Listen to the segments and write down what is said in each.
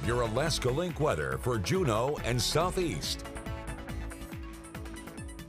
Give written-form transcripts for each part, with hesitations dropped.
your Alaska Link weather for Juneau and Southeast.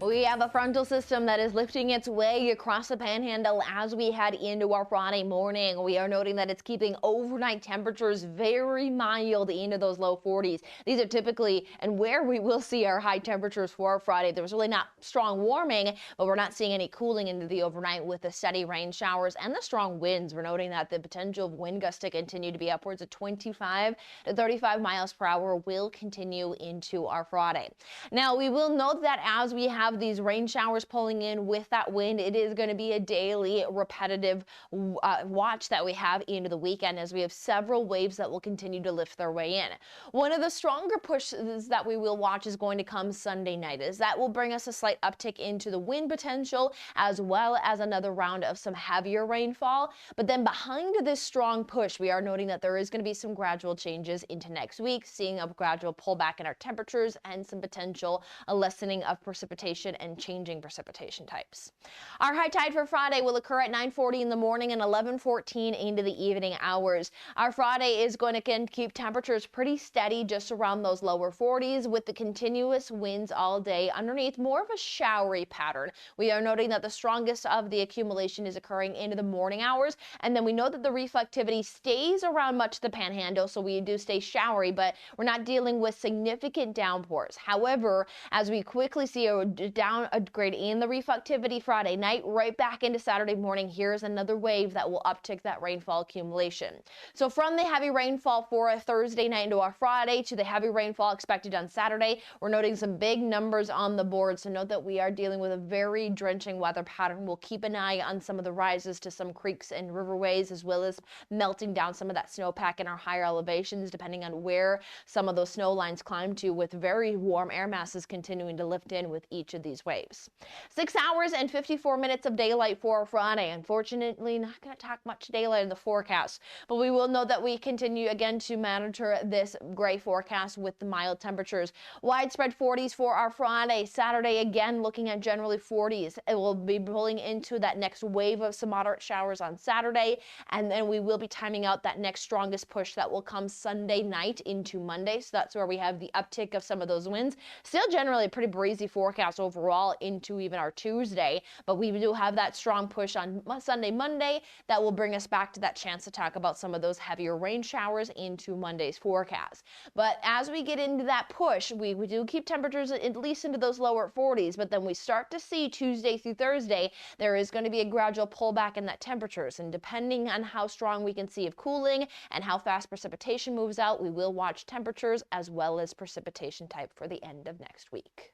We have a frontal system that is lifting its way across the panhandle as we head into our Friday morning. We are noting that it's keeping overnight temperatures very mild into those low 40s. These are typically and where we will see our high temperatures for Friday. There's really not strong warming, but we're not seeing any cooling into the overnight with the steady rain showers and the strong winds. We're noting that the potential of wind gusts to continue to be upwards of 25 to 35 miles per hour will continue into our Friday. Now, we will note that as we have these rain showers pulling in with that wind, it is going to be a daily repetitive watch that we have into the weekend as we have several waves that will continue to lift their way in. One of the stronger pushes that we will watch is going to come Sunday night, as that will bring us a slight uptick into the wind potential as well as another round of some heavier rainfall. But then behind this strong push, we are noting that there is going to be some gradual changes into next week, seeing a gradual pullback in our temperatures and some potential lessening of precipitation and changing precipitation types. Our high tide for Friday will occur at 9:40 in the morning and 11:14 into the evening hours. Our Friday is going to keep temperatures pretty steady just around those lower 40s with the continuous winds all day underneath more of a showery pattern. We are noting that the strongest of the accumulation is occurring into the morning hours, and then we know that the reflectivity stays around much of the panhandle, so we do stay showery, but we're not dealing with significant downpours. However, as we quickly see a downgrade in the reflectivity Friday night, right back into Saturday morning, here's another wave that will uptick that rainfall accumulation. So from the heavy rainfall for a Thursday night into our Friday to the heavy rainfall expected on Saturday, we're noting some big numbers on the board. So note that we are dealing with a very drenching weather pattern. We'll keep an eye on some of the rises to some creeks and riverways, as well as melting down some of that snowpack in our higher elevations, depending on where some of those snow lines climb to, with very warm air masses continuing to lift in with each of these waves. 6 hours and 54 minutes of daylight for Friday. Unfortunately, not going to talk much daylight in the forecast, but we will know that we continue again to monitor this gray forecast with the mild temperatures. Widespread 40s for our Friday. Saturday, again, looking at generally 40s. It will be pulling into that next wave of some moderate showers on Saturday, and then we will be timing out that next strongest push that will come Sunday night into Monday. So that's where we have the uptick of some of those winds. Still generally a pretty breezy forecast overall into even our Tuesday, but we do have that strong push on Sunday, Monday that will bring us back to that chance to talk about some of those heavier rain showers into Monday's forecast. But as we get into that push, we do keep temperatures at least into those lower 40s, but then we start to see Tuesday through Thursday, there is going to be a gradual pullback in that temperatures, and depending on how strong we can see of cooling and how fast precipitation moves out, we will watch temperatures as well as precipitation type for the end of next week.